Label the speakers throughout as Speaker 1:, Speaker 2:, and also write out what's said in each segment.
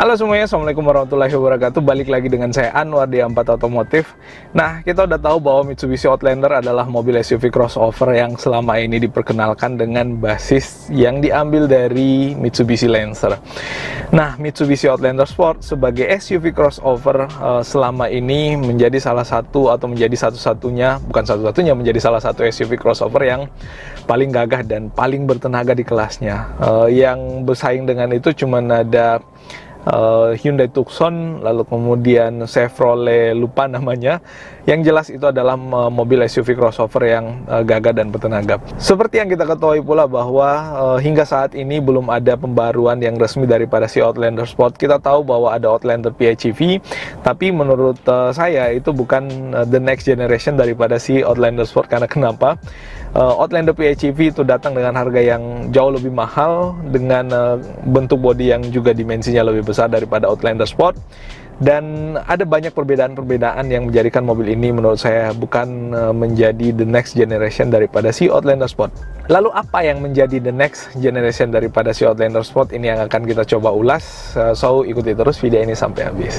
Speaker 1: Halo semuanya, Assalamualaikum warahmatullahi wabarakatuh. Balik lagi dengan saya Anwar di A4 Otomotif. Nah, kita udah tahu bahwa Mitsubishi Outlander adalah mobil SUV crossover yang selama ini diperkenalkan dengan basis yang diambil dari Mitsubishi Lancer. Nah, Mitsubishi Outlander Sport sebagai SUV crossover selama ini menjadi salah satu atau menjadi satu-satunya, bukan satu-satunya, menjadi salah satu SUV crossover yang paling gagah dan paling bertenaga di kelasnya. Yang bersaing dengan itu cuma ada Hyundai Tucson, lalu kemudian Chevrolet, lupa namanya. Yang jelas itu adalah mobil SUV crossover yang gagah dan bertenaga. Seperti yang kita ketahui pula bahwa hingga saat ini belum ada pembaruan yang resmi daripada si Outlander Sport. Kita tahu bahwa ada Outlander PHEV, tapi menurut saya itu bukan the next generation daripada si Outlander Sport. Karena kenapa? Outlander PHEV itu datang dengan harga yang jauh lebih mahal, dengan bentuk bodi yang juga dimensinya lebih besar daripada Outlander Sport, dan ada banyak perbedaan-perbedaan yang menjadikan mobil ini menurut saya bukan menjadi the next generation daripada si Outlander Sport. Lalu apa yang menjadi the next generation daripada si Outlander Sport? Ini yang akan kita coba ulas, so ikuti terus video ini sampai habis.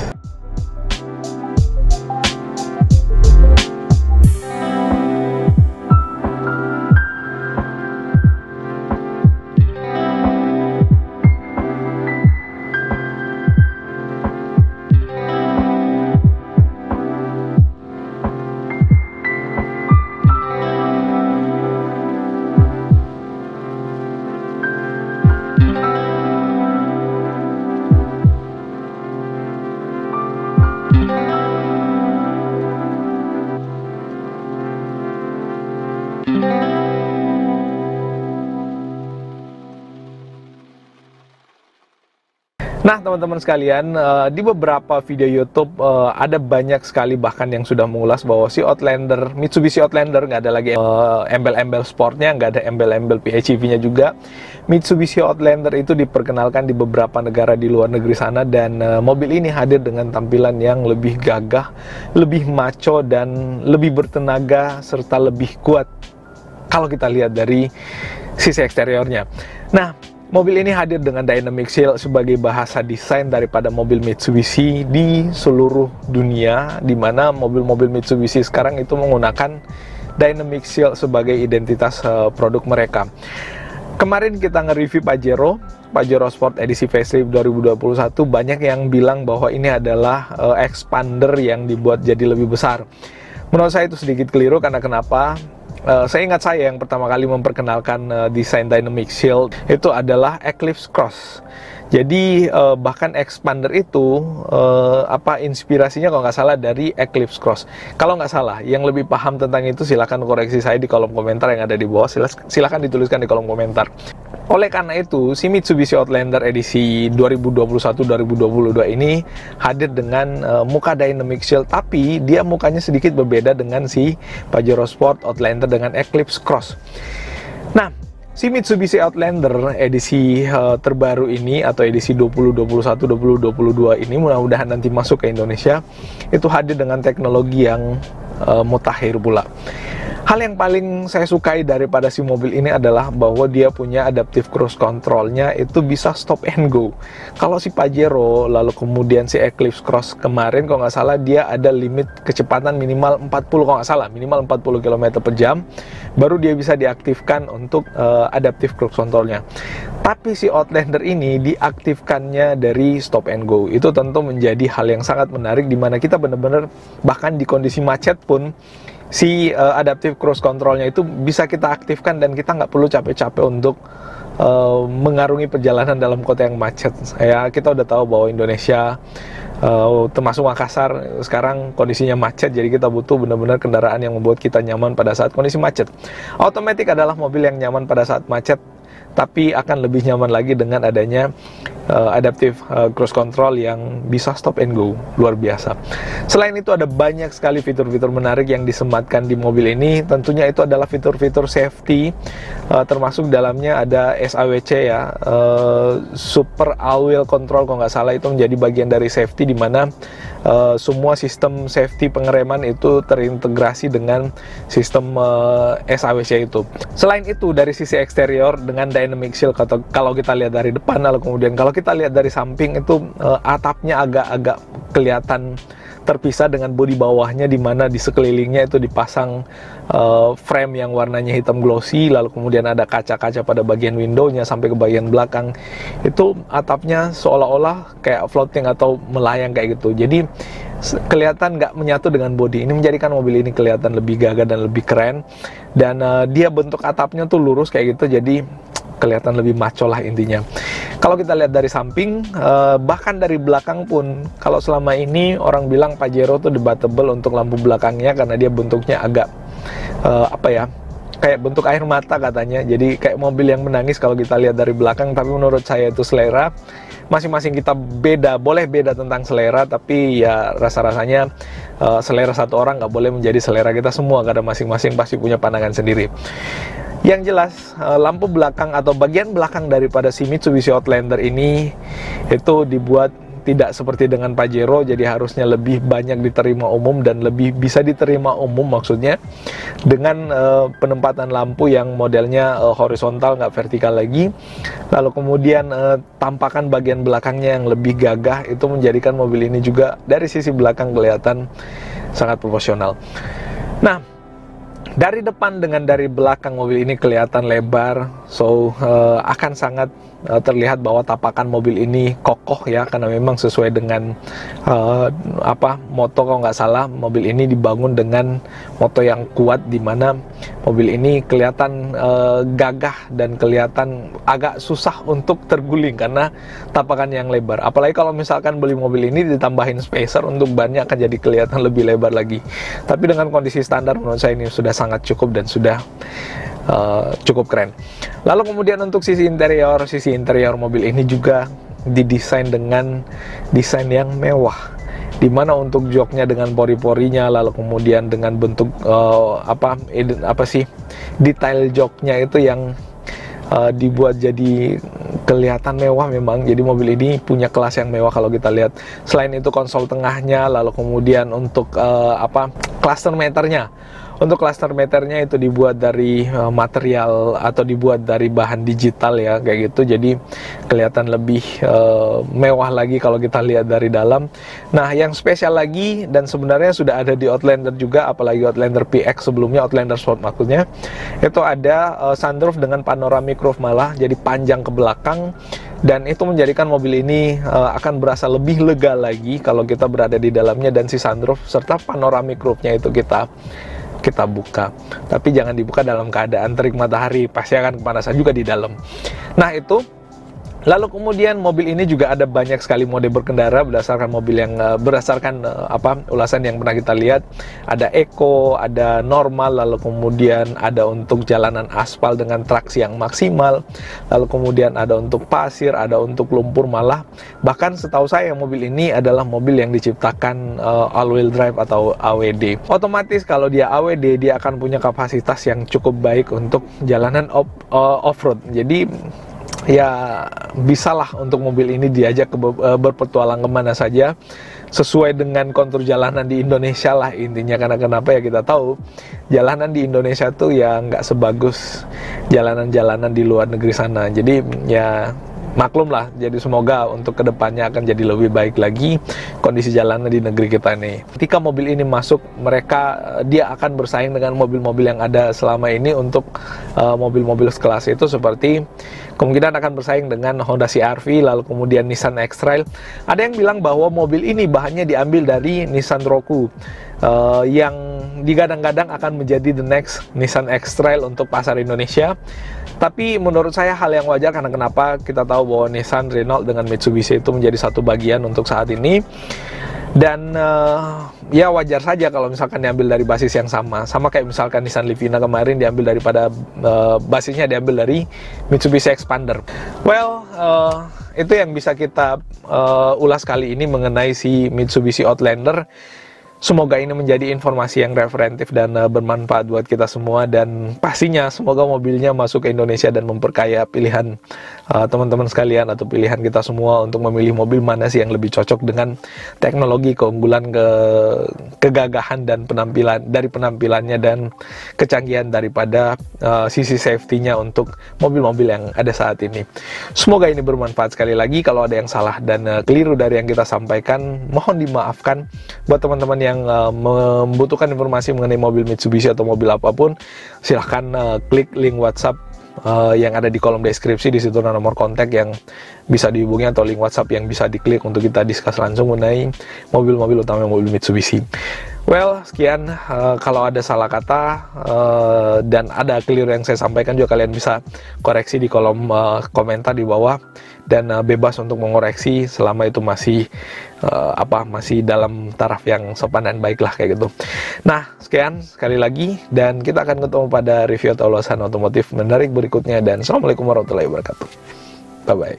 Speaker 1: Nah teman-teman sekalian, di beberapa video YouTube ada banyak sekali bahkan yang sudah mengulas bahwa si Outlander, Mitsubishi Outlander nggak ada lagi embel-embel sportnya, nggak ada embel-embel PHEV-nya juga. Mitsubishi Outlander itu diperkenalkan di beberapa negara di luar negeri sana, dan mobil ini hadir dengan tampilan yang lebih gagah, lebih macho, dan lebih bertenaga serta lebih kuat kalau kita lihat dari sisi eksteriornya. Nah, mobil ini hadir dengan Dynamic Shield sebagai bahasa desain daripada mobil Mitsubishi di seluruh dunia, di mana mobil-mobil Mitsubishi sekarang itu menggunakan Dynamic Shield sebagai identitas produk mereka. Kemarin kita nge-review Pajero Sport edisi facelift 2021, banyak yang bilang bahwa ini adalah expander yang dibuat jadi lebih besar. Menurut saya itu sedikit keliru, karena kenapa? Saya ingat saya yang pertama kali memperkenalkan desain Dynamic Shield itu adalah Eclipse Cross. Jadi bahkan expander itu inspirasinya kalau nggak salah dari Eclipse Cross. Kalau nggak salah, yang lebih paham tentang itu silahkan koreksi saya di kolom komentar yang ada di bawah. Silahkan dituliskan di kolom komentar. Oleh karena itu, si Mitsubishi Outlander edisi 2021-2022 ini hadir dengan muka Dynamic Shield, tapi dia mukanya sedikit berbeda dengan si Pajero Sport Outlander dengan Eclipse Cross. Nah, si Mitsubishi Outlander edisi terbaru ini atau edisi 2021-2022 ini mudah-mudahan nanti masuk ke Indonesia, itu hadir dengan teknologi yang mutakhir pula. Hal yang paling saya sukai daripada si mobil ini adalah bahwa dia punya adaptive cruise controlnya itu bisa stop and go. Kalau si Pajero, lalu kemudian si Eclipse Cross kemarin kalau nggak salah dia ada limit kecepatan minimal 40, kalau nggak salah minimal 40 km per jam, baru dia bisa diaktifkan untuk adaptive cruise controlnya. Tapi si Outlander ini diaktifkannya dari stop and go. Itu tentu menjadi hal yang sangat menarik, dimana kita benar-benar bahkan di kondisi macet pun si adaptive cruise controlnya itu bisa kita aktifkan, dan kita nggak perlu capek-capek untuk mengarungi perjalanan dalam kota yang macet. Kita udah tahu bahwa Indonesia termasuk Makassar sekarang kondisinya macet, jadi kita butuh benar-benar kendaraan yang membuat kita nyaman pada saat kondisi macet. Automatic adalah mobil yang nyaman pada saat macet, tapi akan lebih nyaman lagi dengan adanya adaptive cruise control yang bisa stop and go. Luar biasa. Selain itu ada banyak sekali fitur-fitur menarik yang disematkan di mobil ini. Tentunya itu adalah fitur-fitur safety, termasuk dalamnya ada SAWC ya, Super All Wheel Control kalau nggak salah, itu menjadi bagian dari safety, di mana semua sistem safety pengereman itu terintegrasi dengan sistem SAWC itu. Selain itu, dari sisi eksterior dengan dynamic shield, kalau kita lihat dari depan, lalu kemudian kalau kita lihat dari samping itu atapnya agak-agak kelihatan terpisah dengan bodi bawahnya, di mana di sekelilingnya itu dipasang frame yang warnanya hitam glossy, lalu kemudian ada kaca-kaca pada bagian windownya sampai ke bagian belakang. Itu atapnya seolah-olah kayak floating atau melayang kayak gitu. Jadi kelihatan nggak menyatu dengan bodi. Ini menjadikan mobil ini kelihatan lebih gagah dan lebih keren. Dan dia bentuk atapnya tuh lurus kayak gitu, jadi kelihatan lebih maco lah intinya. Kalau kita lihat dari samping, bahkan dari belakang pun, kalau selama ini orang bilang Pajero tuh debatable untuk lampu belakangnya karena dia bentuknya agak kayak bentuk air mata katanya. Jadi kayak mobil yang menangis kalau kita lihat dari belakang. Tapi menurut saya itu selera. Masing-masing kita beda, boleh beda tentang selera, tapi ya rasa-rasanya selera satu orang nggak boleh menjadi selera kita semua, karena masing-masing pasti punya pandangan sendiri. Yang jelas, lampu belakang atau bagian belakang daripada si Mitsubishi Outlander ini itu dibuat tidak seperti dengan Pajero, jadi harusnya lebih banyak diterima umum dan lebih bisa diterima umum, maksudnya dengan penempatan lampu yang modelnya horizontal, nggak vertikal lagi. Lalu kemudian tampakan bagian belakangnya yang lebih gagah, itu menjadikan mobil ini juga dari sisi belakang kelihatan sangat proporsional. Nah, dari depan dengan dari belakang mobil ini kelihatan lebar, so akan sangat terlihat bahwa tapakan mobil ini kokoh ya, karena memang sesuai dengan moto, kalau nggak salah mobil ini dibangun dengan moto yang kuat, di mana mobil ini kelihatan gagah dan kelihatan agak susah untuk terguling karena tapakan yang lebar. Apalagi kalau misalkan beli mobil ini ditambahin spacer untuk bannya, akan jadi kelihatan lebih lebar lagi. Tapi dengan kondisi standar menurut saya ini sudah sangat cukup dan sudah cukup keren. Lalu kemudian untuk sisi interior mobil ini juga didesain dengan desain yang mewah, dimana untuk joknya dengan pori-porinya, lalu kemudian dengan bentuk detail joknya itu yang dibuat jadi kelihatan mewah memang. Jadi mobil ini punya kelas yang mewah kalau kita lihat. Selain itu konsol tengahnya, lalu kemudian untuk cluster meternya. Untuk cluster meternya itu dibuat dari material atau dibuat dari bahan digital ya, kayak gitu. Jadi kelihatan lebih mewah lagi kalau kita lihat dari dalam. Nah, yang spesial lagi dan sebenarnya sudah ada di Outlander juga, apalagi Outlander PX sebelumnya, Outlander Sport maksudnya, itu ada sunroof dengan panoramic roof malah, jadi panjang ke belakang. Dan itu menjadikan mobil ini akan berasa lebih lega lagi kalau kita berada di dalamnya, dan si sunroof serta panoramic roofnya itu kita buka, tapi jangan dibuka dalam keadaan terik matahari, pasti akan kepanasan juga di dalam. Nah itu. Lalu kemudian mobil ini juga ada banyak sekali mode berkendara berdasarkan mobil yang ulasan yang pernah kita lihat. Ada eco, ada normal, lalu kemudian ada untuk jalanan aspal dengan traksi yang maksimal, lalu kemudian ada untuk pasir, ada untuk lumpur malah. Bahkan setahu saya mobil ini adalah mobil yang diciptakan all-wheel drive atau AWD. Otomatis kalau dia AWD, dia akan punya kapasitas yang cukup baik untuk jalanan off-road. Jadi ya bisalah untuk mobil ini diajak berpetualang kemana saja sesuai dengan kontur jalanan di Indonesia lah intinya. Karena kenapa ya, kita tahu jalanan di Indonesia tuh ya nggak sebagus jalanan-jalanan di luar negeri sana. Jadi ya maklum lah, jadi semoga untuk kedepannya akan jadi lebih baik lagi kondisi jalanan di negeri kita ini. Ketika mobil ini masuk, dia akan bersaing dengan mobil-mobil yang ada selama ini. Untuk mobil-mobil sekelas itu seperti kemungkinan akan bersaing dengan Honda CR-V, lalu kemudian Nissan X-Trail. Ada yang bilang bahwa mobil ini bahannya diambil dari Nissan Roku, yang digadang-gadang akan menjadi the next Nissan X-Trail untuk pasar Indonesia. Tapi menurut saya hal yang wajar, karena kenapa, kita tahu bahwa Nissan, Renault dengan Mitsubishi itu menjadi satu bagian untuk saat ini. Dan ya wajar saja kalau misalkan diambil dari basis yang sama kayak misalkan Nissan Livina kemarin diambil daripada basisnya diambil dari Mitsubishi Expander. Well, itu yang bisa kita ulas kali ini mengenai si Mitsubishi Outlander. Semoga ini menjadi informasi yang referentif dan bermanfaat buat kita semua, dan pastinya semoga mobilnya masuk ke Indonesia dan memperkaya pilihan teman-teman sekalian atau pilihan kita semua untuk memilih mobil mana sih yang lebih cocok dengan teknologi, keunggulan, kegagahan dan penampilannya dan kecanggihan daripada sisi safety-nya untuk mobil-mobil yang ada saat ini. Semoga ini bermanfaat. Sekali lagi, kalau ada yang salah dan keliru dari yang kita sampaikan, mohon dimaafkan. Buat teman-teman yang membutuhkan informasi mengenai mobil Mitsubishi atau mobil apapun, silahkan klik link WhatsApp yang ada di kolom deskripsi. Di situ ada nomor kontak yang bisa dihubungi atau link WhatsApp yang bisa diklik untuk kita discuss langsung mengenai mobil-mobil, utama mobil Mitsubishi. Well, sekian. Kalau ada salah kata dan ada keliru yang saya sampaikan juga, kalian bisa koreksi di kolom komentar di bawah, dan bebas untuk mengoreksi selama itu masih masih dalam taraf yang sopan dan baik lah, kayak gitu. Nah, sekian sekali lagi, dan kita akan ketemu pada review atau ulasan otomotif menarik berikutnya, dan assalamualaikum warahmatullahi wabarakatuh. Bye bye.